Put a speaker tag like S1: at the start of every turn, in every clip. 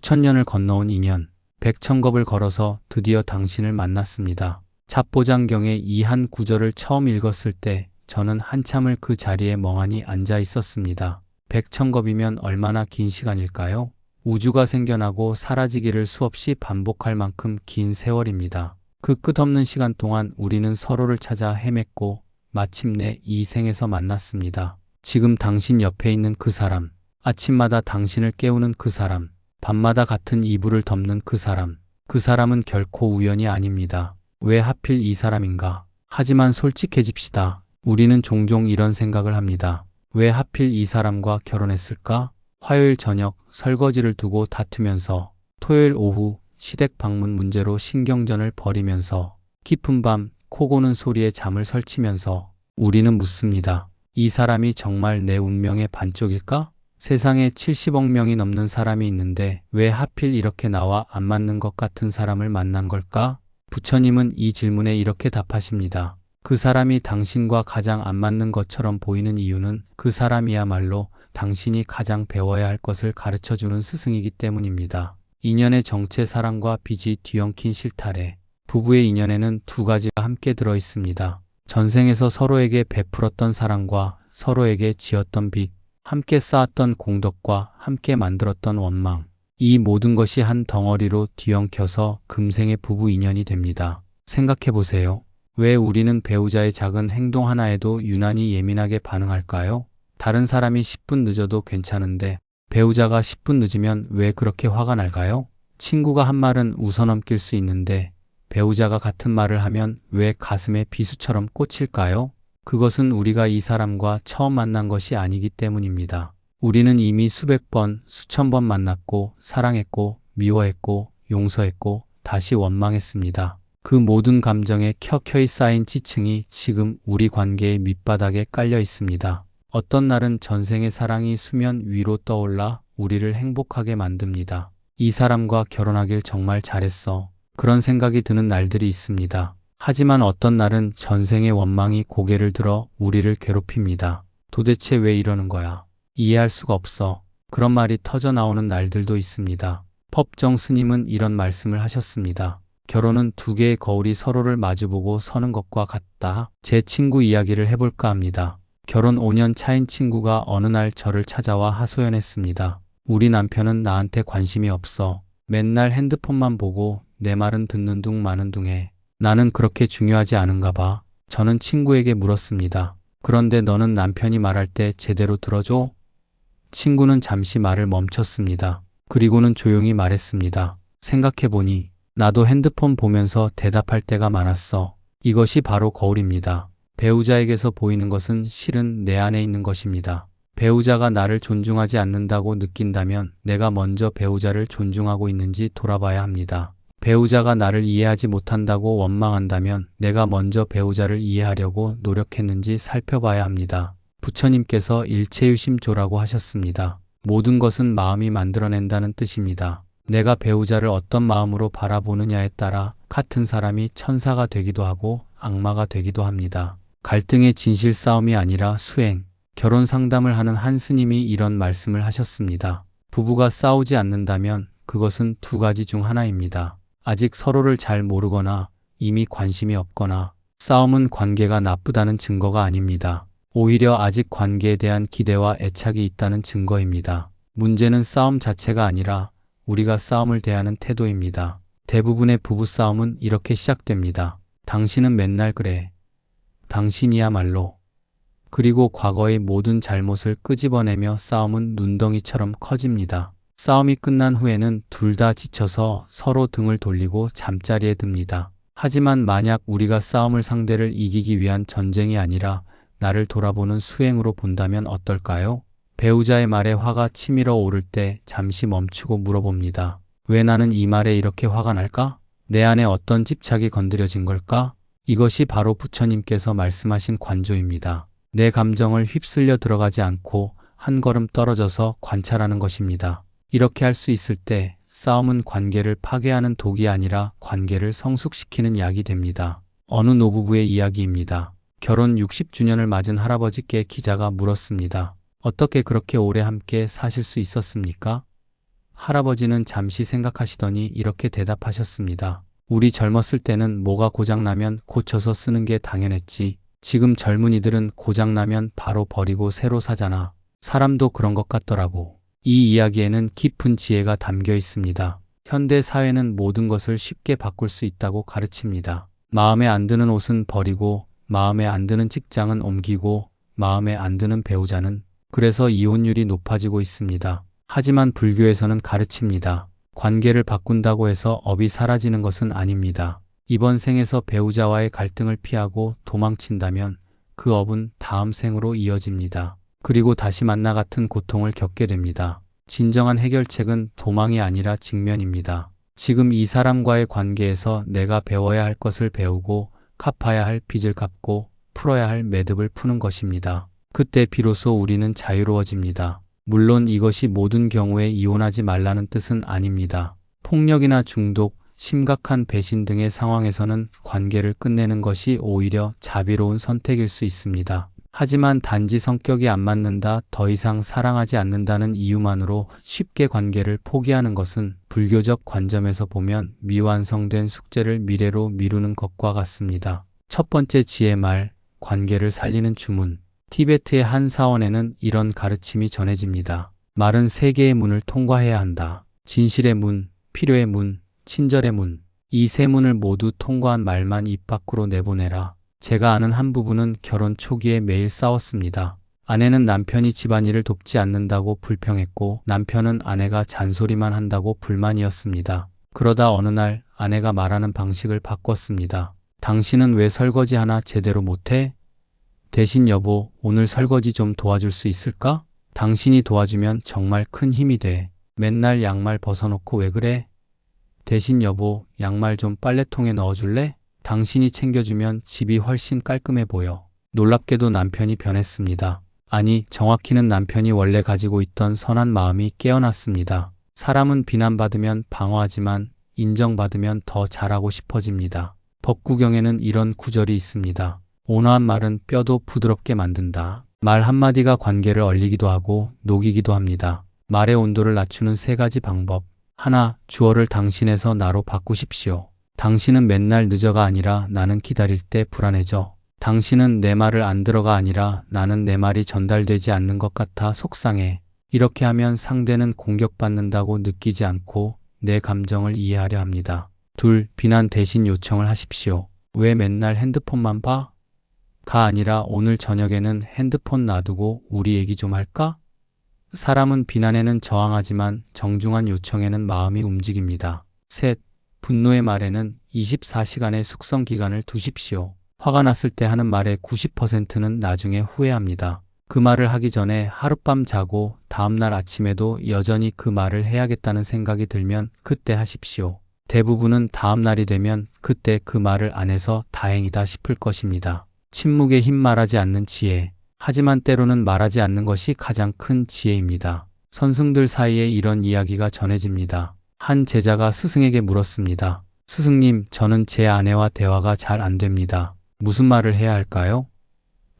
S1: 수천 년을 건너온 인연, 백천겁을 걸어서 드디어 당신을 만났습니다. 잡보장경의 이 한 구절을 처음 읽었을 때 저는 한참을 그 자리에 멍하니 앉아 있었습니다. 백천겁이면 얼마나 긴 시간일까요? 우주가 생겨나고 사라지기를 수없이 반복할 만큼 긴 세월입니다. 그 끝없는 시간 동안 우리는 서로를 찾아 헤맸고 마침내 이 생에서 만났습니다. 지금 당신 옆에 있는 그 사람, 아침마다 당신을 깨우는 그 사람, 밤마다 같은 이불을 덮는 그 사람은 결코 우연이 아닙니다. 왜 하필 이 사람인가? 하지만 솔직해집시다. 우리는 종종 이런 생각을 합니다. 왜 하필 이 사람과 결혼했을까? 화요일 저녁 설거지를 두고 다투면서, 토요일 오후 시댁 방문 문제로 신경전을 벌이면서, 깊은 밤 코 고는 소리에 잠을 설치면서 우리는 묻습니다. 이 사람이 정말 내 운명의 반쪽일까? 세상에 70억 명이 넘는 사람이 있는데 왜 하필 이렇게 나와 안 맞는 것 같은 사람을 만난 걸까? 부처님은 이 질문에 이렇게 답하십니다. 그 사람이 당신과 가장 안 맞는 것처럼 보이는 이유는 그 사람이야말로 당신이 가장 배워야 할 것을 가르쳐주는 스승이기 때문입니다. 인연의 정체, 사랑과 빚이 뒤엉킨 실타래. 부부의 인연에는 두 가지가 함께 들어 있습니다. 전생에서 서로에게 베풀었던 사랑과 서로에게 지었던 빚, 함께 쌓았던 공덕과 함께 만들었던 원망. 이 모든 것이 한 덩어리로 뒤엉켜서 금생의 부부 인연이 됩니다. 생각해 보세요. 왜 우리는 배우자의 작은 행동 하나에도 유난히 예민하게 반응할까요? 다른 사람이 10분 늦어도 괜찮은데 배우자가 10분 늦으면 왜 그렇게 화가 날까요? 친구가 한 말은 웃어넘길 수 있는데 배우자가 같은 말을 하면 왜 가슴에 비수처럼 꽂힐까요? 그것은 우리가 이 사람과 처음 만난 것이 아니기 때문입니다. 우리는 이미 수백 번, 수천 번 만났고 사랑했고 미워했고 용서했고 다시 원망했습니다. 그 모든 감정에 켜켜이 쌓인 지층이 지금 우리 관계의 밑바닥에 깔려 있습니다. 어떤 날은 전생의 사랑이 수면 위로 떠올라 우리를 행복하게 만듭니다. 이 사람과 결혼하길 정말 잘했어. 그런 생각이 드는 날들이 있습니다. 하지만 어떤 날은 전생의 원망이 고개를 들어 우리를 괴롭힙니다. 도대체 왜 이러는 거야? 이해할 수가 없어. 그런 말이 터져 나오는 날들도 있습니다. 법정 스님은 이런 말씀을 하셨습니다. 결혼은 두 개의 거울이 서로를 마주보고 서는 것과 같다. 제 친구 이야기를 해볼까 합니다. 결혼 5년 차인 친구가 어느 날 저를 찾아와 하소연했습니다. 우리 남편은 나한테 관심이 없어. 맨날 핸드폰만 보고 내 말은 듣는 둥 마는 둥해. 나는 그렇게 중요하지 않은가 봐. 저는 친구에게 물었습니다. 그런데 너는 남편이 말할 때 제대로 들어줘? 친구는 잠시 말을 멈췄습니다. 그리고는 조용히 말했습니다. 생각해보니 나도 핸드폰 보면서 대답할 때가 많았어. 이것이 바로 거울입니다. 배우자에게서 보이는 것은 실은 내 안에 있는 것입니다. 배우자가 나를 존중하지 않는다고 느낀다면 내가 먼저 배우자를 존중하고 있는지 돌아봐야 합니다. 배우자가 나를 이해하지 못한다고 원망한다면 내가 먼저 배우자를 이해하려고 노력했는지 살펴봐야 합니다. 부처님께서 일체유심조라고 하셨습니다. 모든 것은 마음이 만들어낸다는 뜻입니다. 내가 배우자를 어떤 마음으로 바라보느냐에 따라 같은 사람이 천사가 되기도 하고 악마가 되기도 합니다. 갈등의 진실 싸움이 아니라 수행. 결혼 상담을 하는 한 스님이 이런 말씀을 하셨습니다. 부부가 싸우지 않는다면 그것은 두 가지 중 하나입니다. 아직 서로를 잘 모르거나 이미 관심이 없거나. 싸움은 관계가 나쁘다는 증거가 아닙니다. 오히려 아직 관계에 대한 기대와 애착이 있다는 증거입니다. 문제는 싸움 자체가 아니라 우리가 싸움을 대하는 태도입니다. 대부분의 부부싸움은 이렇게 시작됩니다. 당신은 맨날 그래. 당신이야말로. 그리고 과거의 모든 잘못을 끄집어내며 싸움은 눈덩이처럼 커집니다. 싸움이 끝난 후에는 둘 다 지쳐서 서로 등을 돌리고 잠자리에 듭니다. 하지만 만약 우리가 싸움을 상대를 이기기 위한 전쟁이 아니라 나를 돌아보는 수행으로 본다면 어떨까요? 배우자의 말에 화가 치밀어 오를 때 잠시 멈추고 물어봅니다. 왜 나는 이 말에 이렇게 화가 날까? 내 안에 어떤 집착이 건드려진 걸까? 이것이 바로 부처님께서 말씀하신 관조입니다. 내 감정을 휩쓸려 들어가지 않고 한 걸음 떨어져서 관찰하는 것입니다. 이렇게 할 수 있을 때 싸움은 관계를 파괴하는 독이 아니라 관계를 성숙시키는 약이 됩니다. 어느 노부부의 이야기입니다. 결혼 60주년을 맞은 할아버지께 기자가 물었습니다. 어떻게 그렇게 오래 함께 사실 수 있었습니까? 할아버지는 잠시 생각하시더니 이렇게 대답하셨습니다. 우리 젊었을 때는 뭐가 고장나면 고쳐서 쓰는 게 당연했지. 지금 젊은이들은 고장나면 바로 버리고 새로 사잖아. 사람도 그런 것 같더라고. 이 이야기에는 깊은 지혜가 담겨 있습니다. 현대 사회는 모든 것을 쉽게 바꿀 수 있다고 가르칩니다. 마음에 안 드는 옷은 버리고, 마음에 안 드는 직장은 옮기고, 마음에 안 드는 배우자는 그래서 이혼율이 높아지고 있습니다. 하지만 불교에서는 가르칩니다. 관계를 바꾼다고 해서 업이 사라지는 것은 아닙니다. 이번 생에서 배우자와의 갈등을 피하고 도망친다면 그 업은 다음 생으로 이어집니다. 그리고 다시 만나 같은 고통을 겪게 됩니다. 진정한 해결책은 도망이 아니라 직면입니다. 지금 이 사람과의 관계에서 내가 배워야 할 것을 배우고 갚아야 할 빚을 갚고 풀어야 할 매듭을 푸는 것입니다. 그때 비로소 우리는 자유로워집니다. 물론 이것이 모든 경우에 이혼하지 말라는 뜻은 아닙니다. 폭력이나 중독, 심각한 배신 등의 상황에서는 관계를 끝내는 것이 오히려 자비로운 선택일 수 있습니다. 하지만 단지 성격이 안 맞는다, 더 이상 사랑하지 않는다는 이유만으로 쉽게 관계를 포기하는 것은 불교적 관점에서 보면 미완성된 숙제를 미래로 미루는 것과 같습니다. 첫 번째 지혜 말, 관계를 살리는 주문. 티베트의 한 사원에는 이런 가르침이 전해집니다. 말은 세 개의 문을 통과해야 한다. 진실의 문, 필요의 문, 친절의 문. 이 세 문을 모두 통과한 말만 입 밖으로 내보내라. 제가 아는 한 부부는 결혼 초기에 매일 싸웠습니다. 아내는 남편이 집안일을 돕지 않는다고 불평했고 남편은 아내가 잔소리만 한다고 불만이었습니다. 그러다 어느 날 아내가 말하는 방식을 바꿨습니다. 당신은 왜 설거지 하나 제대로 못해? 대신 여보, 오늘 설거지 좀 도와줄 수 있을까? 당신이 도와주면 정말 큰 힘이 돼. 맨날 양말 벗어놓고 왜 그래? 대신 여보, 양말 좀 빨래통에 넣어줄래? 당신이 챙겨주면 집이 훨씬 깔끔해 보여. 놀랍게도 남편이 변했습니다. 아니, 정확히는 남편이 원래 가지고 있던 선한 마음이 깨어났습니다. 사람은 비난받으면 방어하지만 인정받으면 더 잘하고 싶어집니다. 법구경에는 이런 구절이 있습니다. 온화한 말은 뼈도 부드럽게 만든다. 말 한마디가 관계를 얼리기도 하고 녹이기도 합니다. 말의 온도를 낮추는 세 가지 방법. 하나, 주어를 당신에서 나로 바꾸십시오. 당신은 맨날 늦어가 아니라 나는 기다릴 때 불안해져. 당신은 내 말을 안 들어가 아니라 나는 내 말이 전달되지 않는 것 같아 속상해. 이렇게 하면 상대는 공격받는다고 느끼지 않고 내 감정을 이해하려 합니다. 둘, 비난 대신 요청을 하십시오. 왜 맨날 핸드폰만 봐? 가 아니라 오늘 저녁에는 핸드폰 놔두고 우리 얘기 좀 할까? 사람은 비난에는 저항하지만 정중한 요청에는 마음이 움직입니다. 셋, 분노의 말에는 24시간의 숙성 기간을 두십시오. 화가 났을 때 하는 말의 90%는 나중에 후회합니다. 그 말을 하기 전에 하룻밤 자고 다음날 아침에도 여전히 그 말을 해야겠다는 생각이 들면 그때 하십시오. 대부분은 다음날이 되면 그때 그 말을 안 해서 다행이다 싶을 것입니다. 침묵의 힘 말하지 않는 지혜. 하지만 때로는 말하지 않는 것이 가장 큰 지혜입니다. 선승들 사이에 이런 이야기가 전해집니다. 한 제자가 스승에게 물었습니다. 스승님, 저는 제 아내와 대화가 잘 안 됩니다. 무슨 말을 해야 할까요?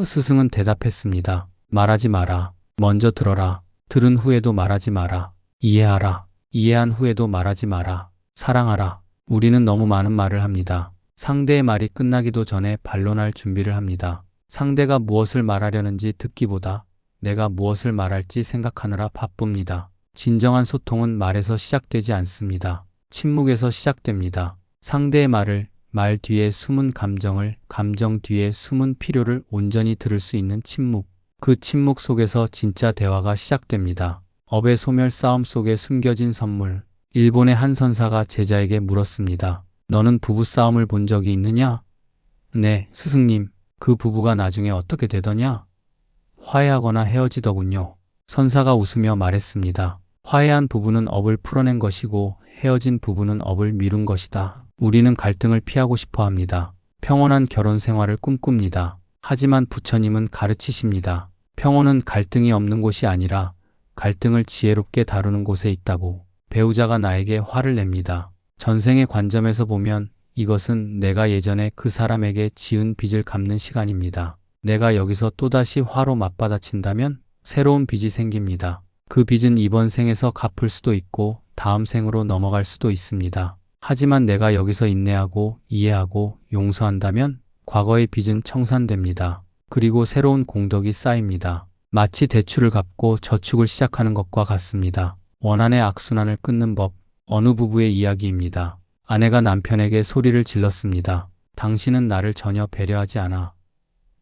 S1: 스승은 대답했습니다. 말하지 마라. 먼저 들어라. 들은 후에도 말하지 마라. 이해하라. 이해한 후에도 말하지 마라. 사랑하라. 우리는 너무 많은 말을 합니다. 상대의 말이 끝나기도 전에 반론할 준비를 합니다. 상대가 무엇을 말하려는지 듣기보다 내가 무엇을 말할지 생각하느라 바쁩니다. 진정한 소통은 말에서 시작되지 않습니다. 침묵에서 시작됩니다. 상대의 말을, 말 뒤에 숨은 감정을, 감정 뒤에 숨은 필요를 온전히 들을 수 있는 침묵. 그 침묵 속에서 진짜 대화가 시작됩니다. 업의 소멸 싸움 속에 숨겨진 선물. 일본의 한 선사가 제자에게 물었습니다. 너는 부부싸움을 본 적이 있느냐? 네, 스승님. 그 부부가 나중에 어떻게 되더냐? 화해하거나 헤어지더군요. 선사가 웃으며 말했습니다. 화해한 부부는 업을 풀어낸 것이고 헤어진 부부는 업을 미룬 것이다. 우리는 갈등을 피하고 싶어 합니다. 평온한 결혼 생활을 꿈꿉니다. 하지만 부처님은 가르치십니다. 평온은 갈등이 없는 곳이 아니라 갈등을 지혜롭게 다루는 곳에 있다고. 배우자가 나에게 화를 냅니다. 전생의 관점에서 보면 이것은 내가 예전에 그 사람에게 지은 빚을 갚는 시간입니다. 내가 여기서 또다시 화로 맞받아친다면 새로운 빚이 생깁니다. 그 빚은 이번 생에서 갚을 수도 있고 다음 생으로 넘어갈 수도 있습니다. 하지만 내가 여기서 인내하고 이해하고 용서한다면 과거의 빚은 청산됩니다. 그리고 새로운 공덕이 쌓입니다. 마치 대출을 갚고 저축을 시작하는 것과 같습니다. 원한의 악순환을 끊는 법, 어느 부부의 이야기입니다. 아내가 남편에게 소리를 질렀습니다. 당신은 나를 전혀 배려하지 않아.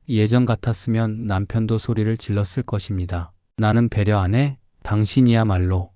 S1: 예전 같았으면 남편도 소리를 질렀을 것입니다. 나는 배려 안 해? 당신이야말로.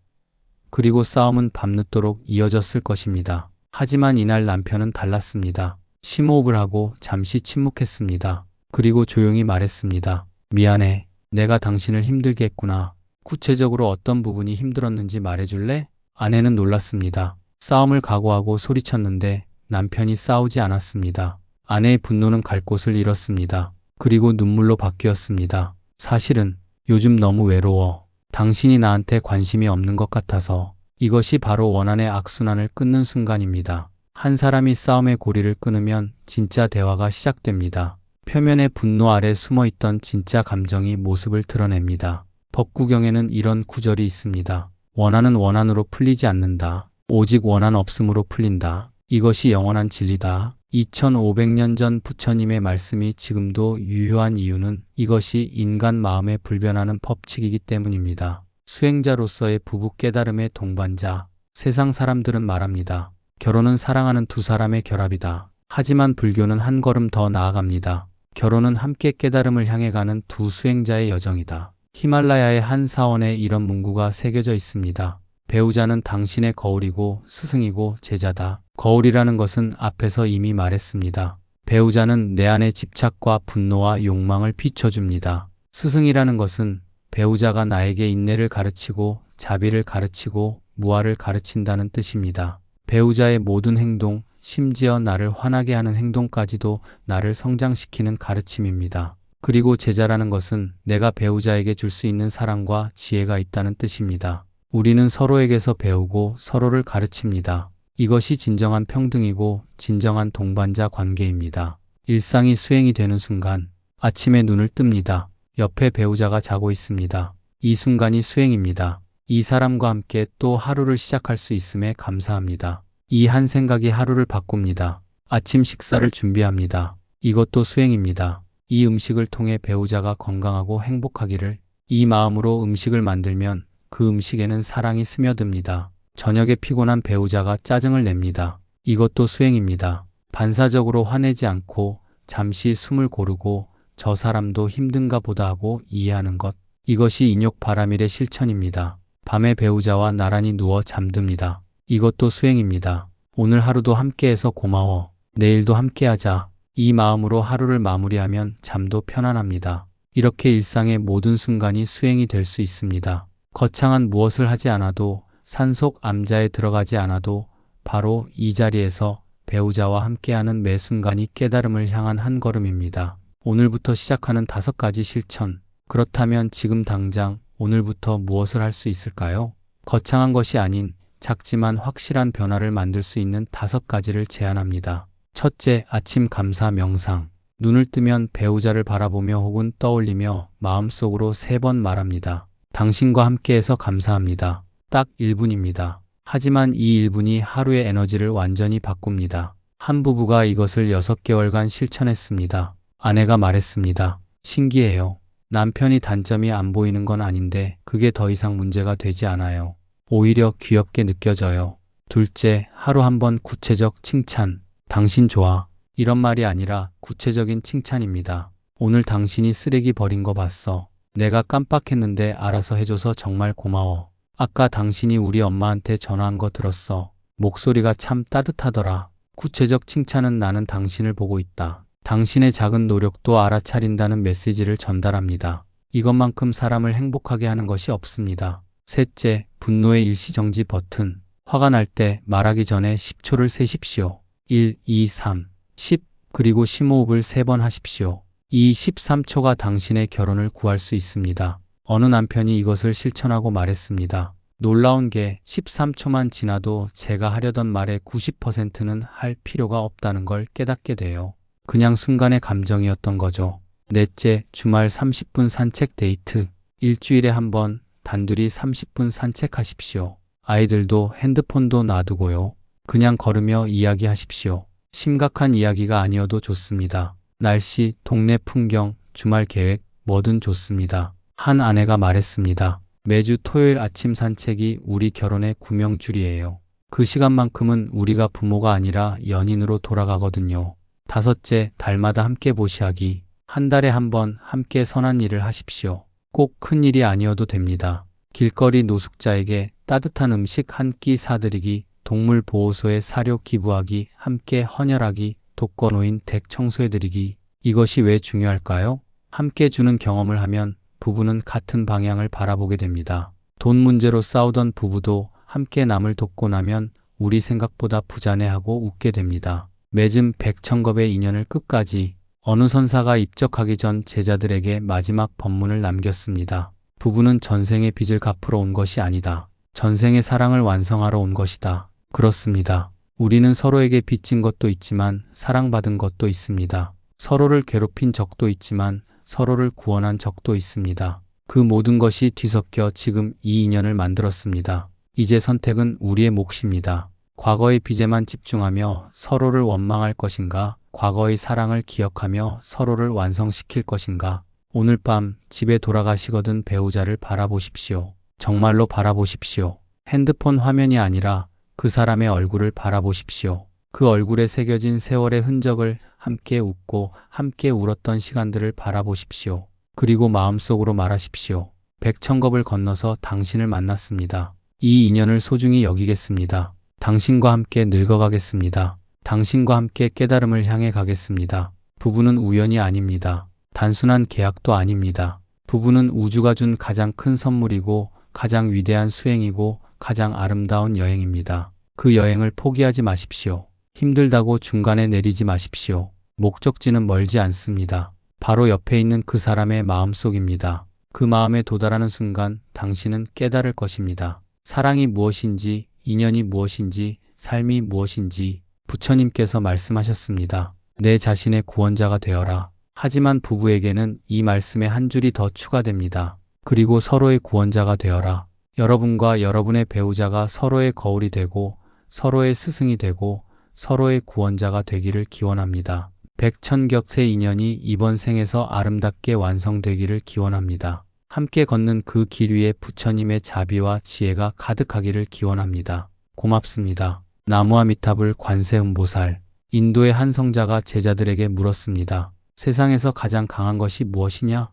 S1: 그리고 싸움은 밤늦도록 이어졌을 것입니다. 하지만 이날 남편은 달랐습니다. 심호흡을 하고 잠시 침묵했습니다. 그리고 조용히 말했습니다. 미안해. 내가 당신을 힘들게 했구나. 구체적으로 어떤 부분이 힘들었는지 말해줄래? 아내는 놀랐습니다. 싸움을 각오하고 소리쳤는데 남편이 싸우지 않았습니다. 아내의 분노는 갈 곳을 잃었습니다. 그리고 눈물로 바뀌었습니다. 사실은 요즘 너무 외로워. 당신이 나한테 관심이 없는 것 같아서. 이것이 바로 원한의 악순환을 끊는 순간입니다. 한 사람이 싸움의 고리를 끊으면 진짜 대화가 시작됩니다. 표면의 분노 아래 숨어있던 진짜 감정이 모습을 드러냅니다. 법구경에는 이런 구절이 있습니다. 원한은 원한으로 풀리지 않는다. 오직 원한 없음으로 풀린다. 이것이 영원한 진리다. 2500년 전 부처님의 말씀이 지금도 유효한 이유는 이것이 인간 마음에 불변하는 법칙이기 때문입니다. 수행자로서의 부부 깨달음의 동반자, 세상 사람들은 말합니다. 결혼은 사랑하는 두 사람의 결합이다. 하지만 불교는 한 걸음 더 나아갑니다. 결혼은 함께 깨달음을 향해 가는 두 수행자의 여정이다. 히말라야의 한 사원에 이런 문구가 새겨져 있습니다. 배우자는 당신의 거울이고 스승이고 제자다. 거울이라는 것은 앞에서 이미 말했습니다. 배우자는 내 안의 집착과 분노와 욕망을 비춰줍니다. 스승이라는 것은 배우자가 나에게 인내를 가르치고 자비를 가르치고 무아를 가르친다는 뜻입니다. 배우자의 모든 행동, 심지어 나를 화나게 하는 행동까지도 나를 성장시키는 가르침입니다. 그리고 제자라는 것은 내가 배우자에게 줄 수 있는 사랑과 지혜가 있다는 뜻입니다. 우리는 서로에게서 배우고 서로를 가르칩니다. 이것이 진정한 평등이고 진정한 동반자 관계입니다. 일상이 수행이 되는 순간 아침에 눈을 뜹니다. 옆에 배우자가 자고 있습니다. 이 순간이 수행입니다. 이 사람과 함께 또 하루를 시작할 수 있음에 감사합니다. 이 한 생각이 하루를 바꿉니다. 아침 식사를 준비합니다. 이것도 수행입니다. 이 음식을 통해 배우자가 건강하고 행복하기를. 이 마음으로 음식을 만들면 그 음식에는 사랑이 스며듭니다. 저녁에 피곤한 배우자가 짜증을 냅니다. 이것도 수행입니다. 반사적으로 화내지 않고 잠시 숨을 고르고 저 사람도 힘든가 보다 하고 이해하는 것. 이것이 인욕바라밀의 실천입니다. 밤에 배우자와 나란히 누워 잠듭니다. 이것도 수행입니다. 오늘 하루도 함께해서 고마워. 내일도 함께하자. 이 마음으로 하루를 마무리하면 잠도 편안합니다. 이렇게 일상의 모든 순간이 수행이 될 수 있습니다. 거창한 무엇을 하지 않아도 산속 암자에 들어가지 않아도 바로 이 자리에서 배우자와 함께하는 매 순간이 깨달음을 향한 한 걸음입니다. 오늘부터 시작하는 5가지 실천. 그렇다면 지금 당장 오늘부터 무엇을 할 수 있을까요? 거창한 것이 아닌 작지만 확실한 변화를 만들 수 있는 5가지를 제안합니다. 첫째, 아침 감사 명상. 눈을 뜨면 배우자를 바라보며 혹은 떠올리며 마음속으로 3번 말합니다. 당신과 함께해서 감사합니다. 딱 1분입니다. 하지만 이 1분이 하루의 에너지를 완전히 바꿉니다. 한 부부가 이것을 6개월간 실천했습니다. 아내가 말했습니다. 신기해요. 남편이 단점이 안 보이는 건 아닌데 그게 더 이상 문제가 되지 않아요. 오히려 귀엽게 느껴져요. 둘째, 하루 한 번 구체적 칭찬. 당신 좋아. 이런 말이 아니라 구체적인 칭찬입니다. 오늘 당신이 쓰레기 버린 거 봤어. 내가 깜빡했는데 알아서 해줘서 정말 고마워. 아까 당신이 우리 엄마한테 전화한 거 들었어. 목소리가 참 따뜻하더라. 구체적 칭찬은 나는 당신을 보고 있다. 당신의 작은 노력도 알아차린다는 메시지를 전달합니다. 이것만큼 사람을 행복하게 하는 것이 없습니다. 셋째, 분노의 일시정지 버튼. 화가 날 때 말하기 전에 10초를 세십시오. 1, 2, 3, 10. 그리고 심호흡을 3번 하십시오. 이 13초가 당신의 결혼을 구할 수 있습니다. 어느 남편이 이것을 실천하고 말했습니다. 놀라운 게 13초만 지나도 제가 하려던 말의 90%는 할 필요가 없다는 걸 깨닫게 돼요. 그냥 순간의 감정이었던 거죠. 넷째, 주말 30분 산책 데이트. 일주일에 한 번 단둘이 30분 산책하십시오. 아이들도 핸드폰도 놔두고요. 그냥 걸으며 이야기하십시오. 심각한 이야기가 아니어도 좋습니다. 날씨, 동네 풍경, 주말 계획, 뭐든 좋습니다. 한 아내가 말했습니다. 매주 토요일 아침 산책이 우리 결혼의 구명줄이에요. 그 시간만큼은 우리가 부모가 아니라 연인으로 돌아가거든요. 다섯째, 달마다 함께 보시하기. 한 달에 한 번 함께 선한 일을 하십시오. 꼭 큰 일이 아니어도 됩니다. 길거리 노숙자에게 따뜻한 음식 한 끼 사드리기, 동물보호소에 사료 기부하기, 함께 헌혈하기, 독거노인 댁 청소해드리기. 이것이 왜 중요할까요? 함께 주는 경험을 하면 부부는 같은 방향을 바라보게 됩니다. 돈 문제로 싸우던 부부도 함께 남을 돕고 나면 우리 생각보다 부자네하고 웃게 됩니다. 맺은 백천겁의 인연을 끝까지. 어느 선사가 입적하기 전 제자들에게 마지막 법문을 남겼습니다. 부부는 전생의 빚을 갚으러 온 것이 아니다. 전생의 사랑을 완성하러 온 것이다. 그렇습니다. 우리는 서로에게 빚진 것도 있지만 사랑받은 것도 있습니다. 서로를 괴롭힌 적도 있지만 서로를 구원한 적도 있습니다. 그 모든 것이 뒤섞여 지금 이 인연을 만들었습니다. 이제 선택은 우리의 몫입니다. 과거의 빚에만 집중하며 서로를 원망할 것인가? 과거의 사랑을 기억하며 서로를 완성시킬 것인가? 오늘 밤 집에 돌아가시거든 배우자를 바라보십시오. 정말로 바라보십시오. 핸드폰 화면이 아니라 그 사람의 얼굴을 바라보십시오. 그 얼굴에 새겨진 세월의 흔적을 함께 웃고 함께 울었던 시간들을 바라보십시오. 그리고 마음속으로 말하십시오. 백천겁을 건너서 당신을 만났습니다. 이 인연을 소중히 여기겠습니다. 당신과 함께 늙어가겠습니다. 당신과 함께 깨달음을 향해 가겠습니다. 부부는 우연이 아닙니다. 단순한 계약도 아닙니다. 부부는 우주가 준 가장 큰 선물이고 가장 위대한 수행이고 가장 아름다운 여행입니다. 그 여행을 포기하지 마십시오. 힘들다고 중간에 내리지 마십시오. 목적지는 멀지 않습니다. 바로 옆에 있는 그 사람의 마음속입니다. 그 마음에 도달하는 순간 당신은 깨달을 것입니다. 사랑이 무엇인지, 인연이 무엇인지, 삶이 무엇인지 부처님께서 말씀하셨습니다. 내 자신의 구원자가 되어라. 하지만 부부에게는 이 말씀에 한 줄이 더 추가됩니다. 그리고 서로의 구원자가 되어라. 여러분과 여러분의 배우자가 서로의 거울이 되고 서로의 스승이 되고 서로의 구원자가 되기를 기원합니다. 백천ገብ의 인연이 이번 생에서 아름답게 완성되기를 기원합니다. 함께 걷는 그 길 위에 부처님의 자비와 지혜가 가득하기를 기원합니다. 고맙습니다. 나무아미타불 관세음보살. 인도의 한 성자가 제자들에게 물었습니다. 세상에서 가장 강한 것이 무엇이냐?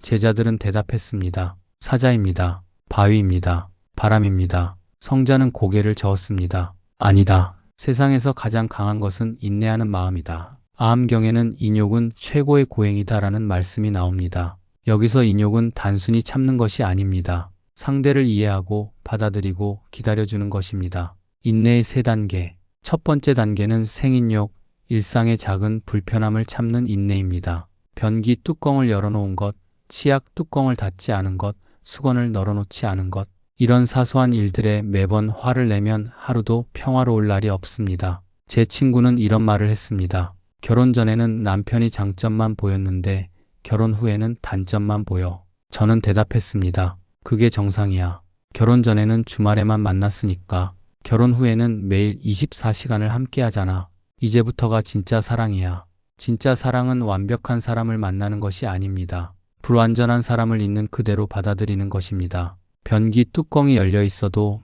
S1: 제자들은 대답했습니다. 사자입니다. 바위입니다. 바람입니다. 성자는 고개를 저었습니다. 아니다. 세상에서 가장 강한 것은 인내하는 마음이다. 아함경에는 인욕은 최고의 고행이다라는 말씀이 나옵니다. 여기서 인욕은 단순히 참는 것이 아닙니다. 상대를 이해하고 받아들이고 기다려주는 것입니다. 인내의 3단계. 첫 번째 단계는 생인욕, 일상의 작은 불편함을 참는 인내입니다. 변기 뚜껑을 열어놓은 것, 치약 뚜껑을 닫지 않은 것, 수건을 널어놓지 않은 것. 이런 사소한 일들에 매번 화를 내면 하루도 평화로울 날이 없습니다. 제 친구는 이런 말을 했습니다. 결혼 전에는 남편이 장점만 보였는데 결혼 후에는 단점만 보여. 저는 대답했습니다. 그게 정상이야. 결혼 전에는 주말에만 만났으니까. 결혼 후에는 매일 24시간을 함께 하잖아. 이제부터가 진짜 사랑이야. 진짜 사랑은 완벽한 사람을 만나는 것이 아닙니다. 불완전한 사람을 있는 그대로 받아들이는 것입니다. 변기 뚜껑이 열려 있어도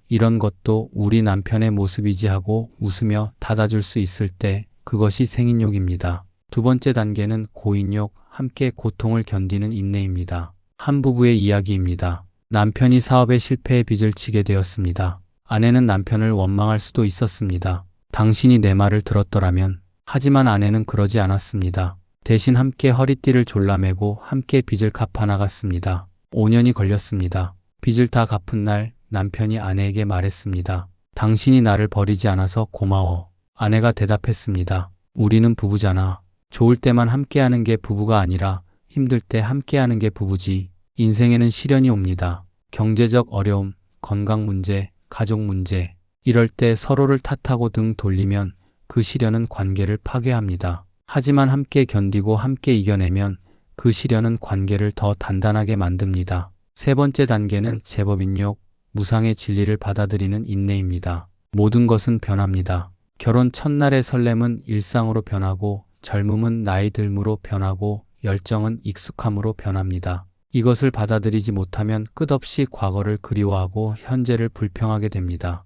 S1: 이런 것도 우리 남편의 모습이지 하고 웃으며 닫아줄 수 있을 때 그것이 생인욕입니다. 두 번째 단계는 고인욕, 함께 고통을 견디는 인내입니다. 한 부부의 이야기입니다. 남편이 사업의 실패에 빚을 지게 되었습니다. 아내는 남편을 원망할 수도 있었습니다. 당신이 내 말을 들었더라면. 하지만 아내는 그러지 않았습니다. 대신 함께 허리띠를 졸라매고 함께 빚을 갚아 나갔습니다. 5년이 걸렸습니다. 빚을 다 갚은 날 남편이 아내에게 말했습니다. 당신이 나를 버리지 않아서 고마워. 아내가 대답했습니다. 우리는 부부잖아. 좋을 때만 함께하는 게 부부가 아니라 힘들 때 함께하는 게 부부지. 인생에는 시련이 옵니다. 경제적 어려움, 건강 문제, 가족 문제. 이럴 때 서로를 탓하고 등 돌리면 그 시련은 관계를 파괴합니다. 하지만 함께 견디고 함께 이겨내면 그 시련은 관계를 더 단단하게 만듭니다. 세 번째 단계는 제법인욕, 무상의 진리를 받아들이는 인내입니다. 모든 것은 변합니다. 결혼 첫날의 설렘은 일상으로 변하고 젊음은 나이 들므로 변하고 열정은 익숙함으로 변합니다. 이것을 받아들이지 못하면 끝없이 과거를 그리워하고 현재를 불평하게 됩니다.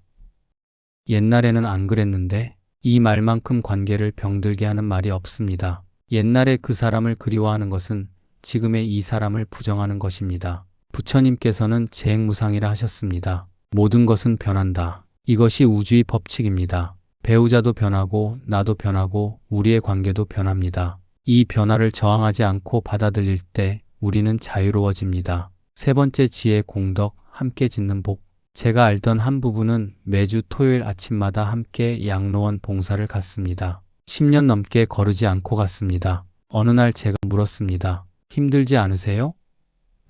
S1: 옛날에는 안 그랬는데 이 말만큼 관계를 병들게 하는 말이 없습니다. 옛날에 그 사람을 그리워하는 것은 지금의 이 사람을 부정하는 것입니다. 부처님께서는 재행무상이라 하셨습니다. 모든 것은 변한다. 이것이 우주의 법칙입니다. 배우자도 변하고 나도 변하고 우리의 관계도 변합니다. 이 변화를 저항하지 않고 받아들일 때 우리는 자유로워집니다. 세 번째 지혜 공덕, 함께 짓는 복. 제가 알던 한 부부는 매주 토요일 아침마다 함께 양로원 봉사를 갔습니다. 10년 넘게 거르지 않고 갔습니다. 어느 날 제가 물었습니다. 힘들지 않으세요?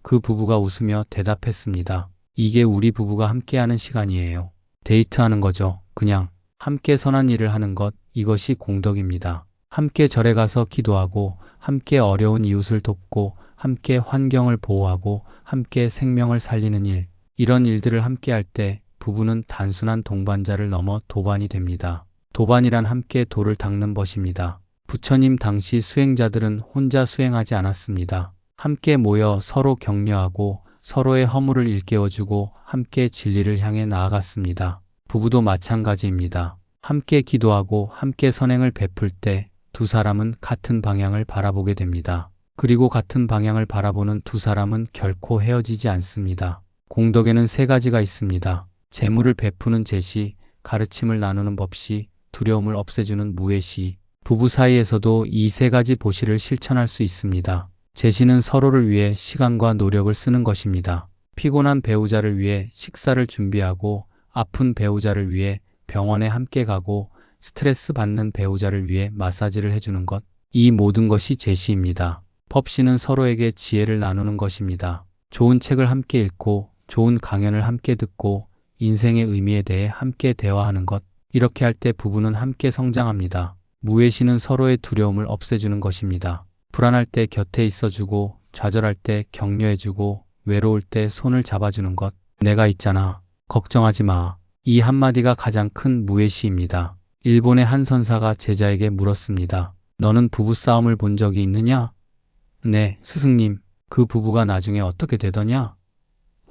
S1: 그 부부가 웃으며 대답했습니다. 이게 우리 부부가 함께하는 시간이에요. 데이트하는 거죠. 그냥 함께 선한 일을 하는 것, 이것이 공덕입니다. 함께 절에 가서 기도하고 함께 어려운 이웃을 돕고 함께 환경을 보호하고 함께 생명을 살리는 일, 이런 일들을 함께 할 때 부부는 단순한 동반자를 넘어 도반이 됩니다. 도반이란 함께 돌을 닦는 것입니다. 부처님 당시 수행자들은 혼자 수행하지 않았습니다. 함께 모여 서로 격려하고 서로의 허물을 일깨워주고 함께 진리를 향해 나아갔습니다. 부부도 마찬가지입니다. 함께 기도하고 함께 선행을 베풀 때 두 사람은 같은 방향을 바라보게 됩니다. 그리고 같은 방향을 바라보는 두 사람은 결코 헤어지지 않습니다. 공덕에는 세 가지가 있습니다. 재물을 베푸는 제시, 가르침을 나누는 법시, 두려움을 없애주는 무해시. 부부 사이에서도 이 세 가지 보시를 실천할 수 있습니다. 제시는 서로를 위해 시간과 노력을 쓰는 것입니다. 피곤한 배우자를 위해 식사를 준비하고 아픈 배우자를 위해 병원에 함께 가고 스트레스 받는 배우자를 위해 마사지를 해주는 것. 이 모든 것이 제시입니다. 법시는 서로에게 지혜를 나누는 것입니다. 좋은 책을 함께 읽고 좋은 강연을 함께 듣고 인생의 의미에 대해 함께 대화하는 것. 이렇게 할 때 부부는 함께 성장합니다. 무해시는 서로의 두려움을 없애주는 것입니다. 불안할 때 곁에 있어주고 좌절할 때 격려해주고 외로울 때 손을 잡아주는 것. 내가 있잖아. 걱정하지 마. 이 한마디가 가장 큰 무해시입니다. 일본의 한 선사가 제자에게 물었습니다. 너는 부부싸움을 본 적이 있느냐? 네, 스승님. 그 부부가 나중에 어떻게 되더냐?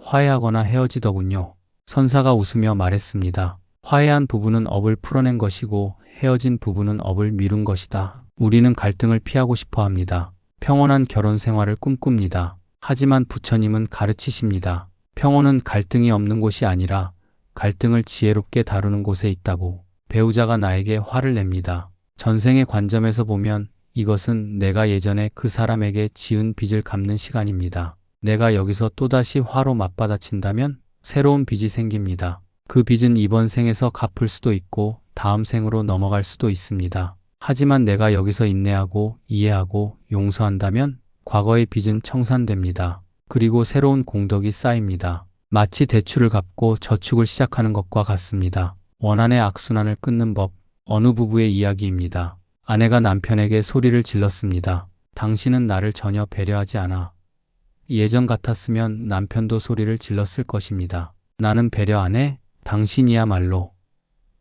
S1: 화해하거나 헤어지더군요. 선사가 웃으며 말했습니다. 화해한 부부는 업을 풀어낸 것이고 헤어진 부부는 업을 미룬 것이다. 우리는 갈등을 피하고 싶어 합니다. 평온한 결혼 생활을 꿈꿉니다. 하지만 부처님은 가르치십니다. 평온은 갈등이 없는 곳이 아니라 갈등을 지혜롭게 다루는 곳에 있다고. 배우자가 나에게 화를 냅니다. 전생의 관점에서 보면 이것은 내가 예전에 그 사람에게 지은 빚을 갚는 시간입니다. 내가 여기서 또다시 화로 맞받아친다면 새로운 빚이 생깁니다. 그 빚은 이번 생에서 갚을 수도 있고 다음 생으로 넘어갈 수도 있습니다. 하지만 내가 여기서 인내하고 이해하고 용서한다면 과거의 빚은 청산됩니다. 그리고 새로운 공덕이 쌓입니다. 마치 대출을 갚고 저축을 시작하는 것과 같습니다. 원한의 악순환을 끊는 법, 어느 부부의 이야기입니다. 아내가 남편에게 소리를 질렀습니다. 당신은 나를 전혀 배려하지 않아. 예전 같았으면 남편도 소리를 질렀을 것입니다. 나는 배려 안 해? 당신이야말로.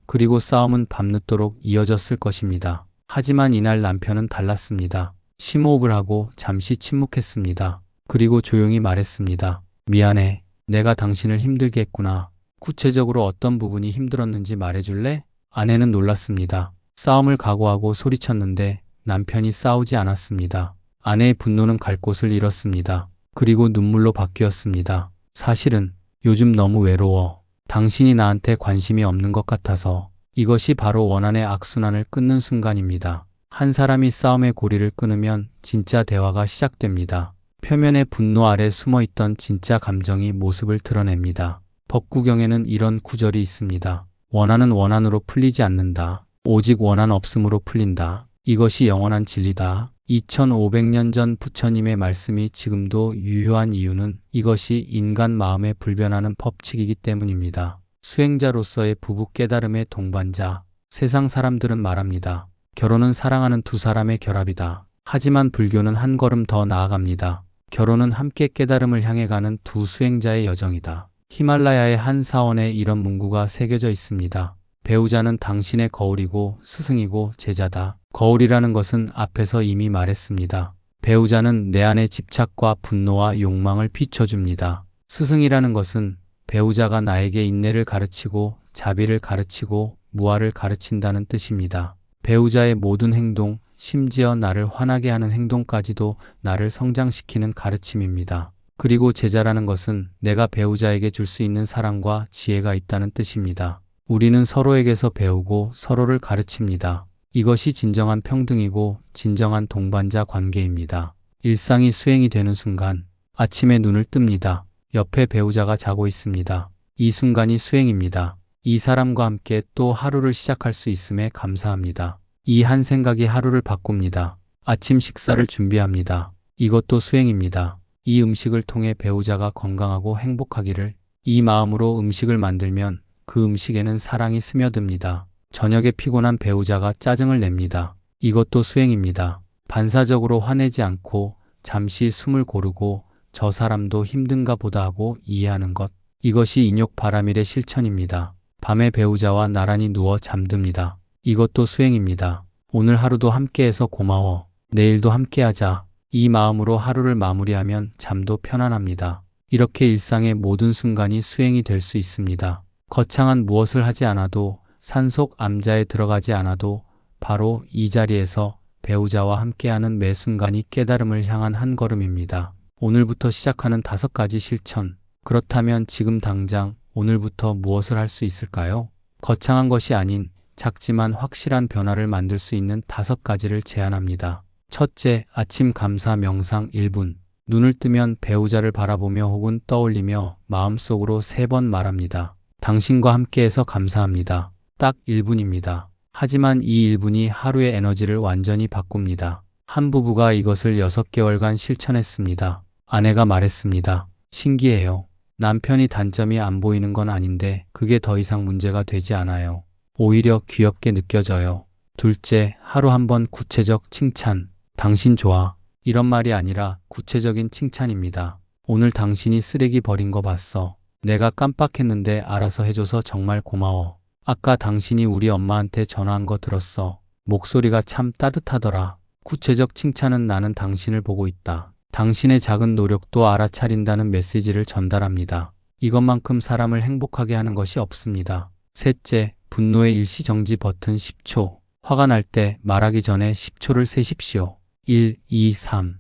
S1: 그리고 싸움은 밤늦도록 이어졌을 것입니다. 하지만 이날 남편은 달랐습니다. 심호흡을 하고 잠시 침묵했습니다. 그리고 조용히 말했습니다. 미안해. 내가 당신을 힘들게 했구나. 구체적으로 어떤 부분이 힘들었는지 말해줄래? 아내는 놀랐습니다. 싸움을 각오하고 소리쳤는데 남편이 싸우지 않았습니다. 아내의 분노는 갈 곳을 잃었습니다. 그리고 눈물로 바뀌었습니다. 사실은 요즘 너무 외로워. 당신이 나한테 관심이 없는 것 같아서. 이것이 바로 원한의 악순환을 끊는 순간입니다. 한 사람이 싸움의 고리를 끊으면 진짜 대화가 시작됩니다. 표면의 분노 아래 숨어있던 진짜 감정이 모습을 드러냅니다. 법구경에는 이런 구절이 있습니다. 원한은 원한으로 풀리지 않는다. 오직 원한 없음으로 풀린다. 이것이 영원한 진리다. 2500년 전 부처님의 말씀이 지금도 유효한 이유는 이것이 인간 마음에 불변하는 법칙이기 때문입니다. 수행자로서의 부부 깨달음의 동반자. 세상 사람들은 말합니다. 결혼은 사랑하는 두 사람의 결합이다. 하지만 불교는 한 걸음 더 나아갑니다. 결혼은 함께 깨달음을 향해 가는 두 수행자의 여정이다. 히말라야의 한 사원에 이런 문구가 새겨져 있습니다. 배우자는 당신의 거울이고 스승이고 제자다. 거울이라는 것은 앞에서 이미 말했습니다. 배우자는 내 안의 집착과 분노와 욕망을 비춰줍니다. 스승이라는 것은 배우자가 나에게 인내를 가르치고 자비를 가르치고 무아를 가르친다는 뜻입니다. 배우자의 모든 행동, 심지어 나를 화나게 하는 행동까지도 나를 성장시키는 가르침입니다. 그리고 제자라는 것은 내가 배우자에게 줄 수 있는 사랑과 지혜가 있다는 뜻입니다. 우리는 서로에게서 배우고 서로를 가르칩니다. 이것이 진정한 평등이고 진정한 동반자 관계입니다. 일상이 수행이 되는 순간 아침에 눈을 뜹니다. 옆에 배우자가 자고 있습니다. 이 순간이 수행입니다. 이 사람과 함께 또 하루를 시작할 수 있음에 감사합니다. 이 한 생각이 하루를 바꿉니다. 아침 식사를 준비합니다. 이것도 수행입니다. 이 음식을 통해 배우자가 건강하고 행복하기를, 이 마음으로 음식을 만들면 그 음식에는 사랑이 스며듭니다. 저녁에 피곤한 배우자가 짜증을 냅니다. 이것도 수행입니다. 반사적으로 화내지 않고 잠시 숨을 고르고 저 사람도 힘든가 보다 하고 이해하는 것. 이것이 인욕바라밀의 실천입니다. 밤에 배우자와 나란히 누워 잠듭니다. 이것도 수행입니다. 오늘 하루도 함께해서 고마워. 내일도 함께하자. 이 마음으로 하루를 마무리하면 잠도 편안합니다. 이렇게 일상의 모든 순간이 수행이 될 수 있습니다. 거창한 무엇을 하지 않아도, 산속 암자에 들어가지 않아도 바로 이 자리에서 배우자와 함께하는 매 순간이 깨달음을 향한 한 걸음입니다. 오늘부터 시작하는 5가지 실천. 그렇다면 지금 당장 오늘부터 무엇을 할 수 있을까요? 거창한 것이 아닌 작지만 확실한 변화를 만들 수 있는 5가지를 제안합니다. 첫째, 아침 감사 명상 1분. 눈을 뜨면 배우자를 바라보며 혹은 떠올리며 마음속으로 3번 말합니다. 당신과 함께해서 감사합니다. 딱 1분입니다. 하지만 이 1분이 하루의 에너지를 완전히 바꿉니다. 한 부부가 이것을 6개월간 실천했습니다. 아내가 말했습니다. 신기해요. 남편이 단점이 안 보이는 건 아닌데 그게 더 이상 문제가 되지 않아요. 오히려 귀엽게 느껴져요. 둘째, 하루 한 번 구체적 칭찬. 당신 좋아. 이런 말이 아니라 구체적인 칭찬입니다. 오늘 당신이 쓰레기 버린 거 봤어. 내가 깜빡했는데 알아서 해줘서 정말 고마워. 아까 당신이 우리 엄마한테 전화한 거 들었어. 목소리가 참 따뜻하더라. 구체적 칭찬은 나는 당신을 보고 있다. 당신의 작은 노력도 알아차린다는 메시지를 전달합니다. 이것만큼 사람을 행복하게 하는 것이 없습니다. 셋째, 분노의 일시정지 버튼 10초. 화가 날 때 말하기 전에 10초를 세십시오. 1, 2, 3,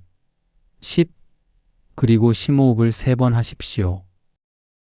S1: 10. 그리고 심호흡을 3번 하십시오.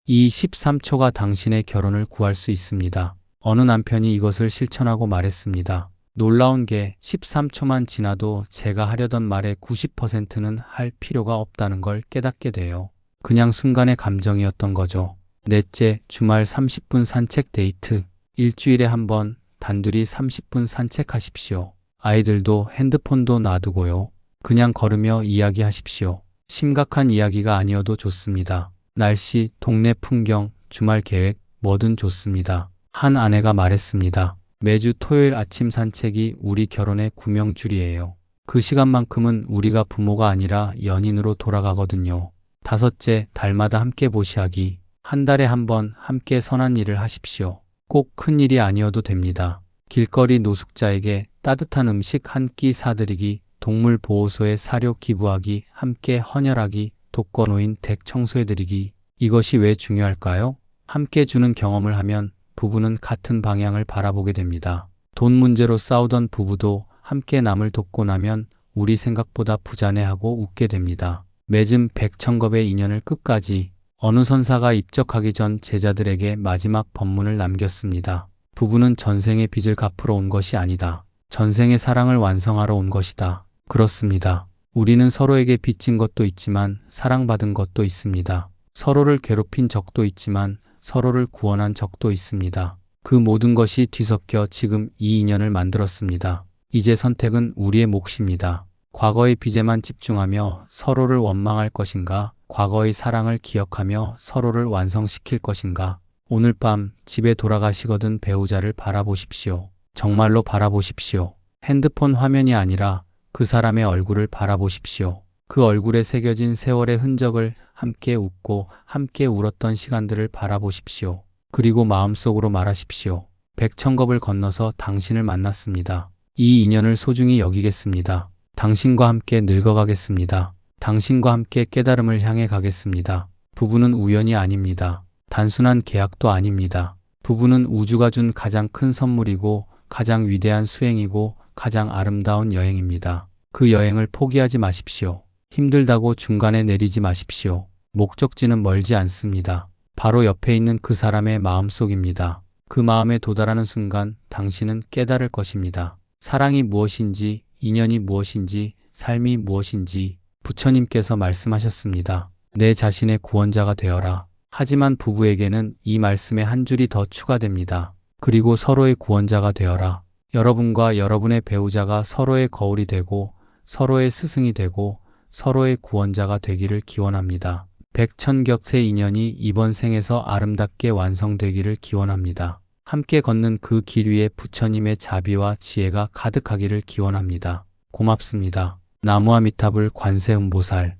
S1: 이 13초가 당신의 결혼을 구할 수 있습니다. 어느 남편이 이것을 실천하고 말했습니다. 놀라운 게 13초만 지나도 제가 하려던 말의 90%는 할 필요가 없다는 걸 깨닫게 돼요. 그냥 순간의 감정이었던 거죠. 넷째, 주말 30분 산책 데이트. 일주일에 한 번 단둘이 30분 산책하십시오. 아이들도 핸드폰도 놔두고요. 그냥 걸으며 이야기하십시오. 심각한 이야기가 아니어도 좋습니다. 날씨, 동네 풍경, 주말 계획, 뭐든 좋습니다. 한 아내가 말했습니다. 매주 토요일 아침 산책이 우리 결혼의 구명줄이에요. 그 시간만큼은 우리가 부모가 아니라 연인으로 돌아가거든요. 다섯째, 달마다 함께 보시하기. 한 달에 한 번 함께 선한 일을 하십시오. 꼭 큰 일이 아니어도 됩니다. 길거리 노숙자에게 따뜻한 음식 한 끼 사드리기, 동물 보호소에 사료 기부하기, 함께 헌혈하기, 독거노인 댁 청소해드리기. 이것이 왜 중요할까요? 함께 주는 경험을 하면 부부는 같은 방향을 바라보게 됩니다. 돈 문제로 싸우던 부부도 함께 남을 돕고 나면 우리 생각보다 부자네하고 웃게 됩니다. 맺은 백천겁의 인연을 끝까지. 어느 선사가 입적하기 전 제자들에게 마지막 법문을 남겼습니다. 부부는 전생의 빚을 갚으러 온 것이 아니다. 전생의 사랑을 완성하러 온 것이다. 그렇습니다. 우리는 서로에게 빚진 것도 있지만 사랑받은 것도 있습니다. 서로를 괴롭힌 적도 있지만 서로를 구원한 적도 있습니다. 그 모든 것이 뒤섞여 지금 이 인연을 만들었습니다. 이제 선택은 우리의 몫입니다. 과거의 빚에만 집중하며 서로를 원망할 것인가? 과거의 사랑을 기억하며 서로를 완성시킬 것인가? 오늘 밤 집에 돌아가시거든 배우자를 바라보십시오. 정말로 바라보십시오. 핸드폰 화면이 아니라 그 사람의 얼굴을 바라보십시오. 그 얼굴에 새겨진 세월의 흔적을 함께 웃고 함께 울었던 시간들을 바라보십시오. 그리고 마음속으로 말하십시오. 백천겁을 건너서 당신을 만났습니다. 이 인연을 소중히 여기겠습니다. 당신과 함께 늙어가겠습니다. 당신과 함께 깨달음을 향해 가겠습니다. 부부는 우연이 아닙니다. 단순한 계약도 아닙니다. 부부는 우주가 준 가장 큰 선물이고 가장 위대한 수행이고 가장 아름다운 여행입니다. 그 여행을 포기하지 마십시오. 힘들다고 중간에 내리지 마십시오. 목적지는 멀지 않습니다. 바로 옆에 있는 그 사람의 마음속입니다. 그 마음에 도달하는 순간 당신은 깨달을 것입니다. 사랑이 무엇인지, 인연이 무엇인지, 삶이 무엇인지 부처님께서 말씀하셨습니다. 내 자신의 구원자가 되어라. 하지만 부부에게는 이 말씀에 한 줄이 더 추가됩니다. 그리고 서로의 구원자가 되어라. 여러분과 여러분의 배우자가 서로의 거울이 되고 서로의 스승이 되고 서로의 구원자가 되기를 기원합니다. 백천ገብ의 인연이 이번 생에서 아름답게 완성되기를 기원합니다. 함께 걷는 그 길 위에 부처님의 자비와 지혜가 가득하기를 기원합니다. 고맙습니다. 나무아미타불 관세음보살.